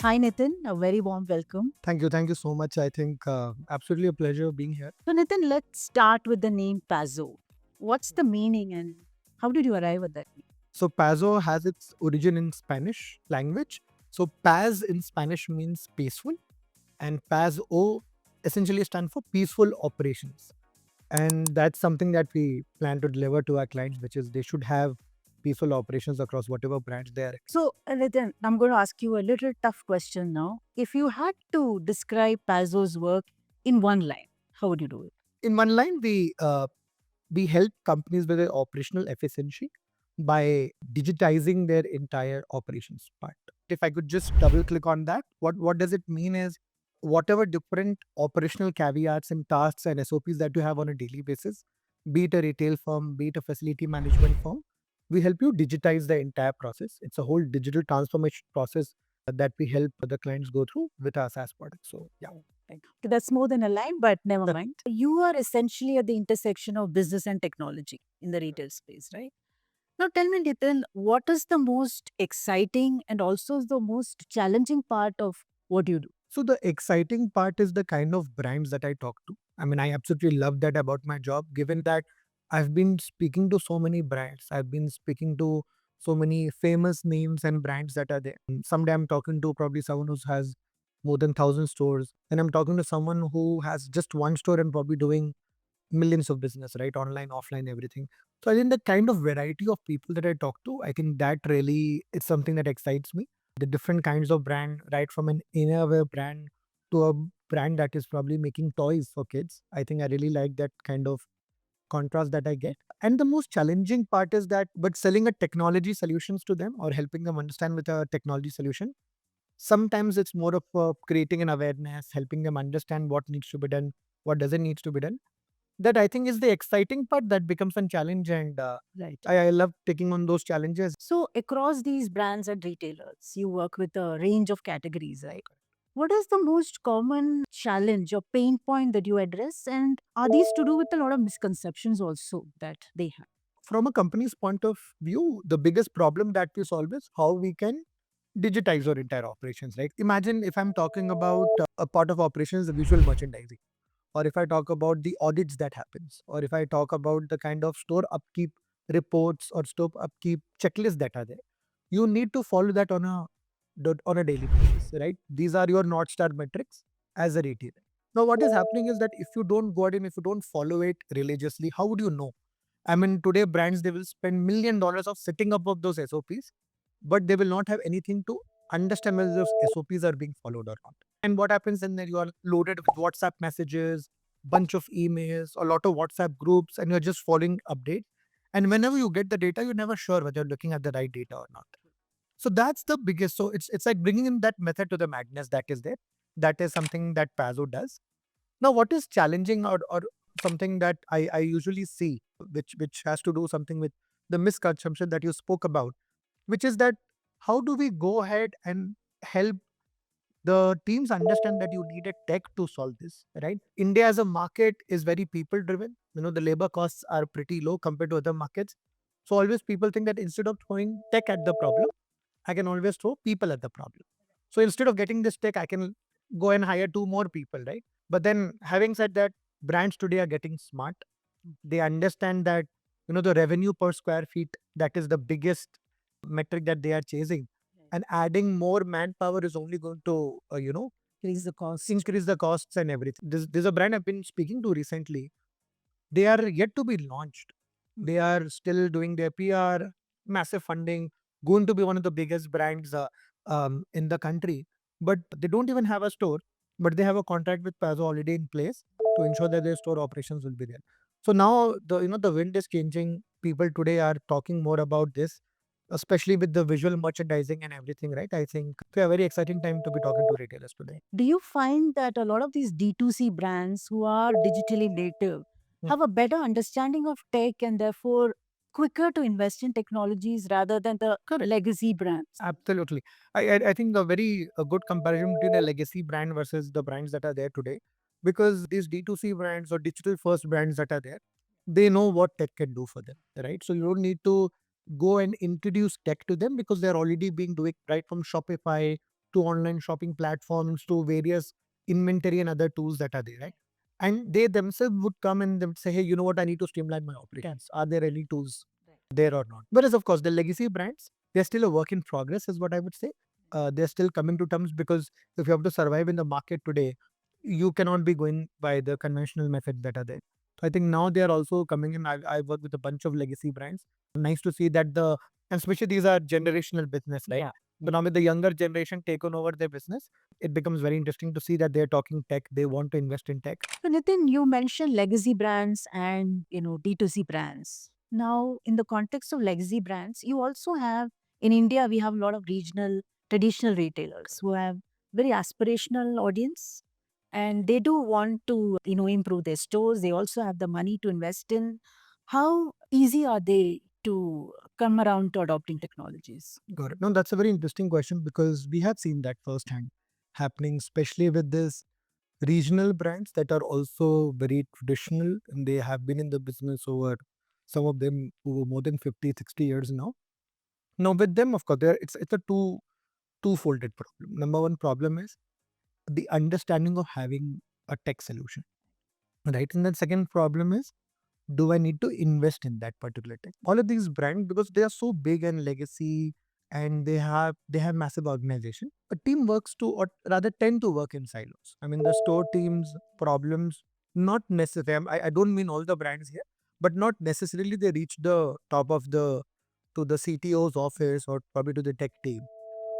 Hi, Nitin. A very warm welcome. Thank you. Thank you so much. I think absolutely a pleasure being here. So, Nitin, let's start with the name Pazo. What's the meaning and how did you arrive at that name? So Pazo has its origin in Spanish language. So Paz in Spanish means peaceful, and Pazo essentially stands for peaceful operations. And that's something that we plan to deliver to our clients, which is they should have peaceful operations across whatever branch they are. So, Nitin, I'm going to ask you a little tough question now. If you had to describe Pazo's work in one line, how would you do it? In one line, we help companies with their operational efficiency by digitizing their entire operations part. If I could just double click on that, what does it mean is whatever different operational caveats and tasks and SOPs that you have on a daily basis, be it a retail firm, be it a facility management firm, we help you digitize the entire process. It's a whole digital transformation process that we help the clients go through with our SaaS product. So yeah. Okay, that's more than a line, but never mind. You are essentially at the intersection of business and technology in the retail space, right? Now, tell me, Nitin, what is the most exciting and also the most challenging part of what you do? So the exciting part is the kind of brands that I talk to. I mean, I absolutely love that about my job, given that I've been speaking to so many brands. I've been speaking to so many famous names and brands that are there. Someday I'm talking to probably someone who has more than 1,000 stores. And I'm talking to someone who has just one store and probably doing millions of business, right? Online, offline, everything. So I think the kind of variety of people that I talk to, I think that really is something that excites me. The different kinds of brand, right from an innerwear brand to a brand that is probably making toys for kids. I think I really like that kind of contrast that I get. And the most challenging part is that, but selling a technology solutions to them or helping them understand with a technology solution, sometimes it's more of creating an awareness, helping them understand what needs to be done, what doesn't needs to be done. That I think is the exciting part that becomes a challenge, and Right. I love taking on those challenges. So, across these brands and retailers, you work with a range of categories, right? What is the most common challenge or pain point that you address? And are these to do with a lot of misconceptions also that they have? From a company's point of view, the biggest problem that we solve is how we can digitize our entire operations. Right? Imagine if I'm talking about a part of operations, the visual merchandising, or if I talk about the audits that happens, or if I talk about the kind of store upkeep reports or store upkeep checklists that are there. You need to follow that on a daily basis, right? These are your North Star metrics as a retailer. Now, what is happening is that if you don't go ahead and if you don't follow it religiously, how would you know? I mean, today brands they will spend $1 million of setting up of those SOPs, but they will not have anything to understand whether those SOPs are being followed or not. And what happens then that you are loaded with WhatsApp messages, bunch of emails, a lot of WhatsApp groups, and you're just following updates. And whenever you get the data, you're never sure whether you're looking at the right data or not. So that's the biggest. So it's like bringing in that method to the madness that is there. That is something that Pazo does. Now, what is challenging or something that I usually see, which has to do something with the misconception that you spoke about, which is that how do we go ahead and help the teams understand that you need a tech to solve this, right? India as a market is very people driven. The labor costs are pretty low compared to other markets. So always people think that instead of throwing tech at the problem, I can always throw people at the problem. So instead of getting this tech, I can go and hire two more people, right? But then having said that, brands today are getting smart. They understand that, the revenue per square feet, that is the biggest metric that they are chasing. And adding more manpower is only going to, Increase the cost. increase the costs and everything. There's a brand I've been speaking to recently. They are yet to be launched. They are still doing their PR, massive funding, going to be one of the biggest brands in the country. But they don't even have a store, but they have a contract with Pazo already in place to ensure that their store operations will be there. So now the wind is changing. People today are talking more about this, especially with the visual merchandising and everything, right? I think it's a very exciting time to be talking to retailers today. Do you find that a lot of these D2C brands who are digitally native Hmm. have a better understanding of tech and therefore quicker to invest in technologies rather than the Correct. legacy brands? Absolutely. I think a good comparison between a legacy brand versus the brands that are there today, because these D2C brands or digital first brands that are there, they know what tech can do for them, right? So you don't need to go and introduce tech to them because they're already being doing right from Shopify to online shopping platforms to various inventory and other tools that are there, right? And they themselves would come and they would say, hey, you know what, I need to streamline my operations. Are there any tools there or not? Whereas, of course, the legacy brands, they're still a work in progress, is what I would say. They're still coming to terms because if you have to survive in the market today, you cannot be going by the conventional methods that are there. So I think now they are also coming in. I work with a bunch of legacy brands. Nice to see that and especially these are generational business, right? Yeah. So now with the younger generation taken over their business, it becomes very interesting to see that they're talking tech. They want to invest in tech. So Nitin, you mentioned legacy brands and D2C brands. Now, in the context of legacy brands, you also have in India we have a lot of regional traditional retailers who have very aspirational audience, and they do want to improve their stores. They also have the money to invest in. How easy are they to come around to adopting technologies? Got it. No, that's a very interesting question because we have seen that firsthand happening, especially with this regional brands that are also very traditional and they have been in the business over some of them over more than 50, 60 years now. Now with them, of course, it's a two-folded problem. Number one problem is the understanding of having a tech solution, right? And then second problem is, do I need to invest in that particular tech? All of these brands, because they are so big and legacy and they have massive organization, a team works to or rather tend to work in silos. I mean the store teams problems, not necessarily, I don't mean all the brands here, but not necessarily they reach the top of the to the CTO's office or probably to the tech team.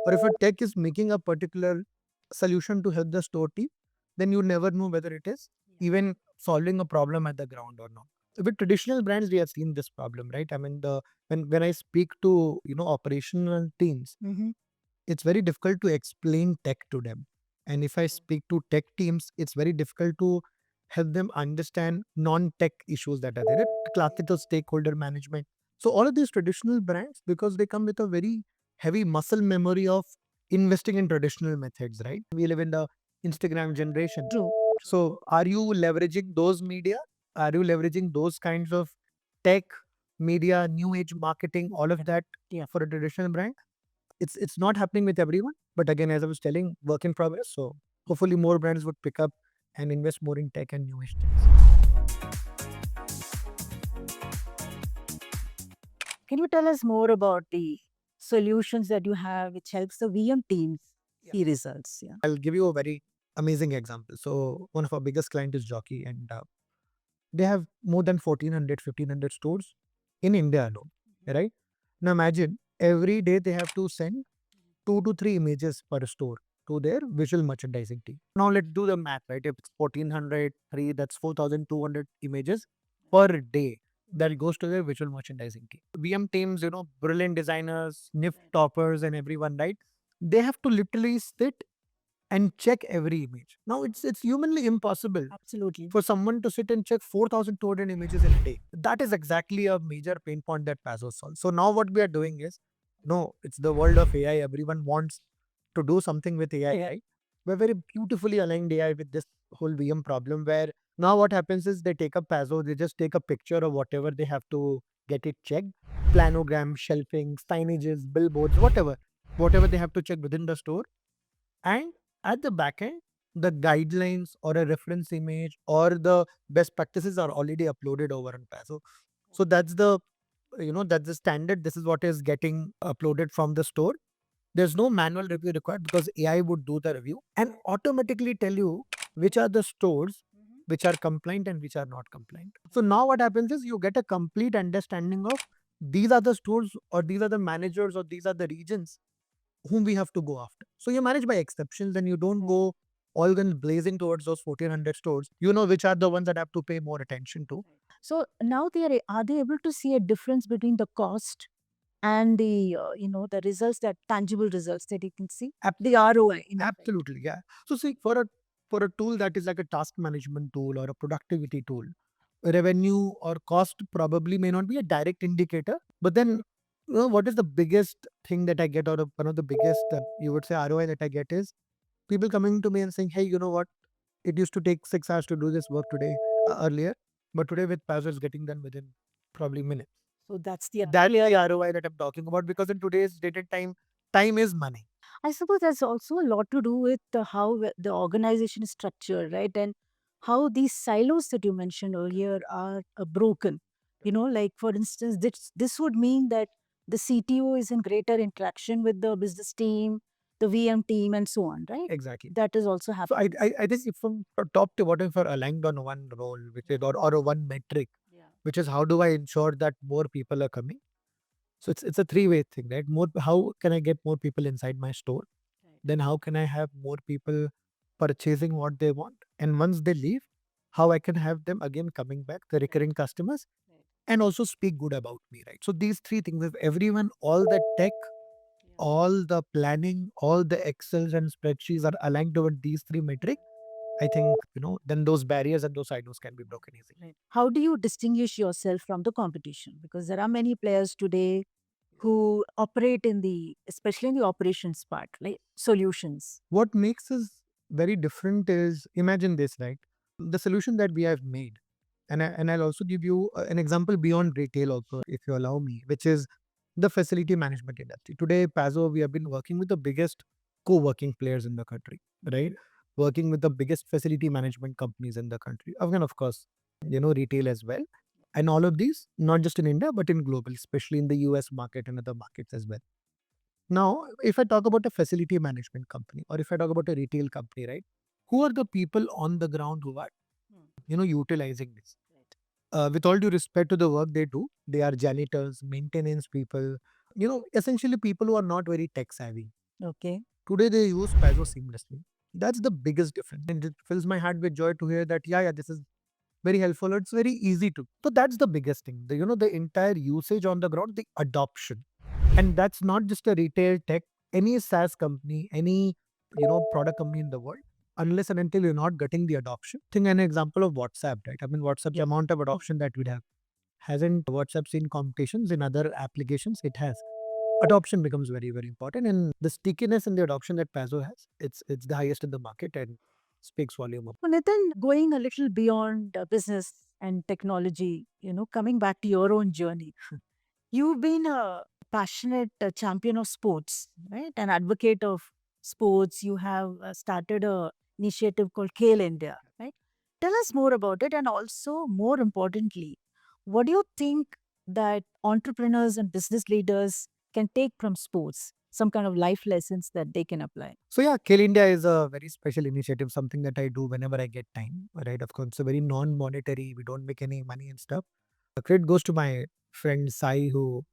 Or if a tech is making a particular solution to help the store team, then you never know whether it is even solving a problem at the ground or not. So with traditional brands, we have seen this problem, right? I mean, when I speak to operational teams, it's very difficult to explain tech to them. And if I speak to tech teams, it's very difficult to help them understand non-tech issues that are there. Classical stakeholder management. So all of these traditional brands, because they come with a very heavy muscle memory of investing in traditional methods, right? We live in the Instagram generation. True. So are you leveraging those media? Are you leveraging those kinds of tech, media, new age marketing, all of that for a traditional brand? It's not happening with everyone, but again, as I was telling, work in progress. So hopefully more brands would pick up and invest more in tech and new age things. Can you tell us more about the solutions that you have which helps the VM teams see results? Yeah. I'll give you a very amazing example. So one of our biggest client is Jockey, and they have more than 1400, 1500 stores in India alone, right? Now imagine every day they have to send 2 to 3 images per store to their visual merchandising team. Now let's do the math, right? If it's 1400, 3, that's 4200 images per day that goes to their visual merchandising team. VM teams, brilliant designers, NIF toppers, and everyone, right? They have to literally sit and check every image. Now it's humanly impossible Absolutely. for someone to sit and check 4,200 images in a day. That is exactly a major pain point that Pazo solves. So now what we are doing is, no, it's the world of AI. Everyone wants to do something with AI, right? We're very beautifully aligned AI with this whole VM problem where now what happens is they take a Pazo, they just take a picture of whatever they have to get it checked, planogram, shelving, signages, billboards, whatever they have to check within the store. And at the back end, the guidelines or a reference image or the best practices are already uploaded over on Pazo. So that's the standard. This is what is getting uploaded from the store. There's no manual review required because AI would do the review and automatically tell you which are the stores which are compliant and which are not compliant. So now what happens is you get a complete understanding of these are the stores or these are the managers or these are the regions whom we have to go after. So you manage by exceptions and you don't go all guns blazing towards those 1400 stores. You know which are the ones that have to pay more attention to. So now are they able to see a difference between the cost and the the results, that tangible results that you can see, the ROI in effect? Absolutely, yeah. So see, for a tool that is like a task management tool or a productivity tool, revenue or cost probably may not be a direct indicator. But then, what is the biggest thing that I get out of one of the biggest, you would say, ROI that I get is people coming to me and saying, hey, you know what? It used to take 6 hours to do this work today earlier, but today with Pazo it's getting done within probably minutes. So that's the That's the ROI that I'm talking about because in today's dated time, time is money. I suppose that's also a lot to do with how the organization is structured, right? And how these silos that you mentioned earlier are broken. Like for instance, this would mean that the CTO is in greater interaction with the business team, the VM team, and so on, right? Exactly. That is also So happening. I think if from top to bottom, if you're aligned on one role, which is or a one metric, Yeah. which is how do I ensure that more people are coming? So it's a three-way thing, right? More, how can I get more people inside my store? Right. Then how can I have more people purchasing what they want? And once they leave, how I can have them again coming back, the recurring customers, Right. and also speak good about me, right? So these three things, if everyone, all the tech, Yeah. all the planning, all the Excels and spreadsheets are aligned toward these three metrics, I think, then those barriers and those silos can be broken easily. Right. How do you distinguish yourself from the competition? Because there are many players today who operate in especially in the operations part, like solutions. What makes us very different is, imagine this, right? The solution that we have made, and I'll also give you an example beyond retail also, if you allow me, which is the facility management industry. Today, Pazo, we have been working with the biggest co-working players in the country, right? Working with the biggest facility management companies in the country. Again, of course, retail as well. And all of these, not just in India, but in global, especially in the US market and other markets as well. Now, if I talk about a facility management company or if I talk about a retail company, right? Who are the people on the ground who are, utilizing this? Right. With all due respect to the work they do, they are janitors, maintenance people, essentially people who are not very tech savvy. Okay. Today they use Pazo seamlessly. That's the biggest difference. And it fills my heart with joy to hear that, yeah, this is very helpful. It's very easy to. So that's the biggest thing. The entire usage on the ground, the adoption. And that's not just a retail tech, any SaaS company, any product company in the world, unless and until you're not getting the adoption. Think an example of WhatsApp, right? I mean, WhatsApp, the amount of adoption that we'd have. Hasn't WhatsApp seen competitions in other applications? It has. Adoption becomes very, very important. And the stickiness and the adoption that Pazo has, it's the highest in the market and speaks volume of. So Nitin, going a little beyond business and technology, coming back to your own journey, you've been a passionate champion of sports, right? An advocate of sports. You have started a initiative called Kale India, right? Tell us more about it, and also more importantly, what do you think that entrepreneurs and business leaders can take from sports? Some kind of life lessons that they can apply. So yeah, Kill India is a very special initiative, something that I do whenever I get time, right? Of course, it's a very non-monetary. We don't make any money and stuff. Credit goes to my friend Sai who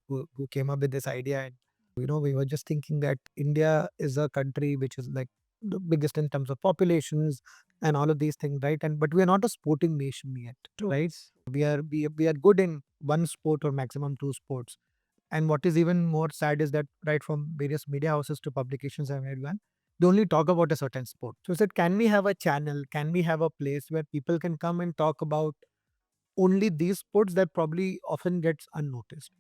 came up with this idea. And we were just thinking that India is a country which is like the biggest in terms of populations and all of these things, right? And but we are not a sporting nation yet, right? We are good in one sport or maximum two sports. And what is even more sad is that right from various media houses to publications and everyone, they only talk about a certain sport. So I said, can we have a channel? Can we have a place where people can come and talk about only these sports that probably often gets unnoticed?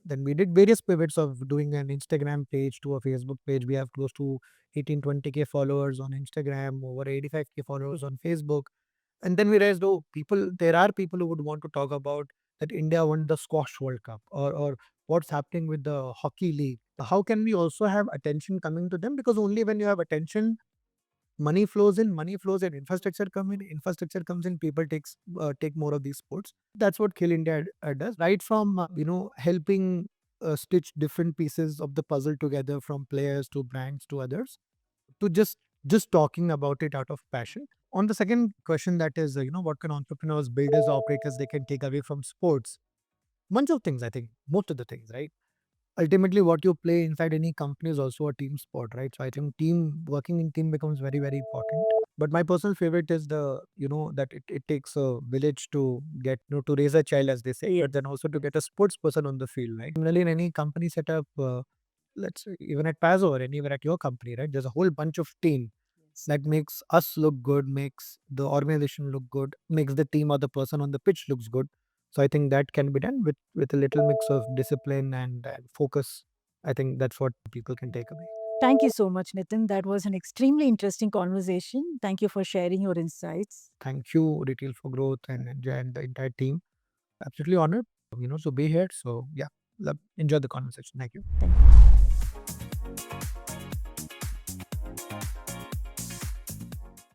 Then we did various pivots of doing an Instagram page to a Facebook page. We have close to 18-20K followers on Instagram, over 85K followers on Facebook. And then we realized, oh, there are people who would want to talk about that India won the squash World Cup or what's happening with the hockey league. How can we also have attention coming to them? Because only when you have attention, money flows in, infrastructure comes in, people take more of these sports. That's what Kill India does, right from helping stitch different pieces of the puzzle together, from players to brands to others, to just talking about it out of passion. On the second question, that is, what can entrepreneurs, builders, operators they can take away from sports? Bunch of things, I think, most of the things, right? Ultimately, what you play inside any company is also a team sport, right? So I think working in team becomes very, very important. But my personal favorite is that it takes a village to get, to raise a child, as they say, Yeah. but then also to get a sports person on the field, right? Similarly, in any company setup, let's say even at Pazo or anywhere at your company, right? There's a whole bunch of team that makes us look good, makes the organization look good, makes the team or the person on the pitch looks good. So I think that can be done with a little mix of discipline and focus. I think that's what people can take away. Thank you so much, Nitin. That was an extremely interesting conversation. Thank you for sharing your insights. Thank you, Retail for Growth and the entire team. Absolutely honored, to be here. So yeah, enjoy the conversation. Thank you. Thank you.